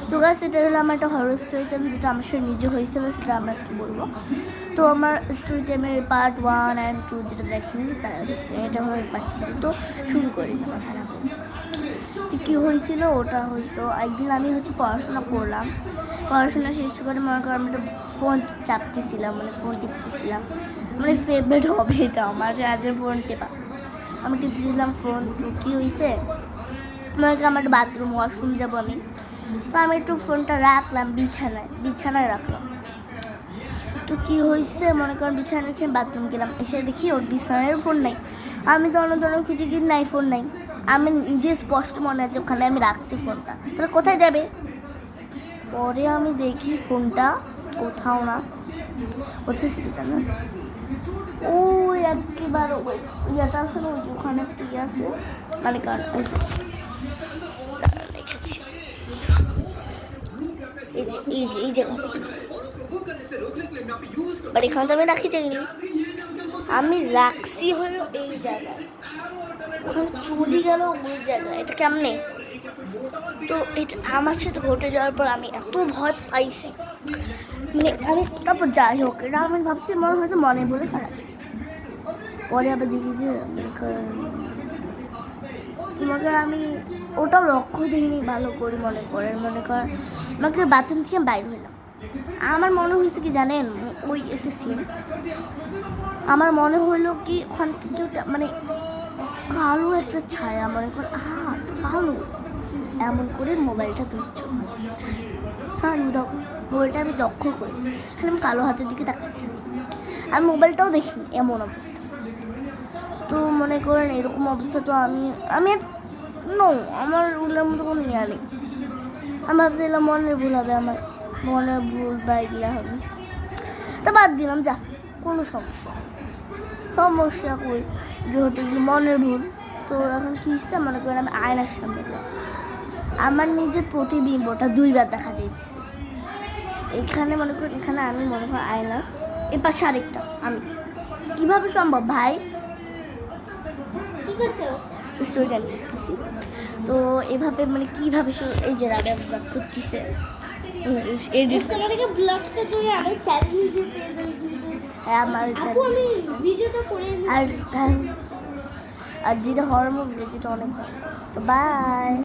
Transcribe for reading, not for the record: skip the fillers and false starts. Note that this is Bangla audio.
তো গাছ এটা হলো আমার একটা হরর স্টোরি টাইম, যেটা আমার সাথে নিজে হয়েছিল, সেটা আমরা আজকে বলবো। তো আমার স্টোরি টাইমের পার্ট 1 and 2 যেটা দেখেনি তারা দেখেন, এটা হলো পার্ট 3। তো শুরু করি কথা না বলি। তো কী হয়েছিল, ওটা হয়তো একদিন আমি পড়াশোনা করলাম, পড়াশোনা শেষ করে মনে করেন আমি একটা ফোন চাপতেছিলাম, মানে ফোন টিপতেছিলাম, মানে ফেভারিট হবে এটা আমার, আজের ফোন টেপা। আমি টিপতেছিলাম ফোন, তো কী হয়েছে, মনে করেন আমার একটা বাথরুম ওয়াশরুম যাবো আমি, তো আমি একটু ফোনটা রাখলাম বিছানায় রাখলাম। তো কী হয়েছে, মনে করেন বিছানায় রেখে বাথরুম গেলাম, এসে দেখি ওর বিছানায় ফোন নাই। আমি তো অন্য খুঁজে গিয়ে নাই, ফোন নাই। আমি নিজে স্পষ্ট মনে আছে ওখানে আমি রাখছি ফোনটা, তাহলে কোথায় যাবে। পরে আমি দেখি ফোনটা কোথাও না, কোথায় ছিল জানেন, ওই একেবারে ওই ইয়েটা আছে না, ওই যে ওখানে একটা ইয়ে আছে, মানে কারণ ওই রেখেছি এই যে বাট এখানে তো আমি রাখি যাইনি, আমি রাখছি হলো এই জায়গায়, ওখানে চলে গেল ওই জায়গায়। এটা কেমনে, তো এটা আমার সাথে ঘটে যাওয়ার পর আমি এত ভয় পাইছি, মানে আমি তারপর যাই হোক, এটা আমি ভাবছি মনে হয়তো মনে বলে খারাপ। পরে আবার দেখি যে তোমাকে আমি ওটাও লক্ষ্য দিইনি ভালো করে, মনে করেন আমাকে বাথরুম থেকে বাইর হইলাম। আমার মনে হয়েছে কি জানেন, ওই একটা সিন আমার মনে হইলো কি ওখান থেকে কেউ মানে কালো একটা ছায়া, মনে করেন হাত কালো, এমন করে মোবাইলটা তুলছ। হ্যাঁ, মোবাইলটা আমি দক্ষ করি, খালি আমি কালো হাতের দিকে তাকাইছি, আর মোবাইলটাও দেখিনি, এমন অবস্থা। তো মনে করেন এরকম অবস্থা, তো আমি আমার ওগুলোর মতো কোনো ইয়া নেই। আমি ভাবছিলাম মনের ভুল হবে, আমার মনের ভুল বা এগুলা হবে, তো বাদ দিলাম, যা কোনো সমস্যা কই, যেহেতু এগুলো মনের ভুল। তো এখন কী ইচ্ছা, মনে করেন আমি আয়নার সামনে গেলাম, আমার নিজের প্রতিবিম্বটা 2 বার দেখা যাচ্ছে এখানে, মনে করেন এখানে আমি মনে করেন আয়না, এ পাশে আরেকটা আমি, কীভাবে সম্ভব ভাই, ঠিক আছে স্টোরি টাইম করতেছি। তো এভাবে মানে কীভাবে এই যে রাবে ব্লগ করতেছে, আর যেটা হরর মুভি, যেটা অনেক ভালো। তো বাই।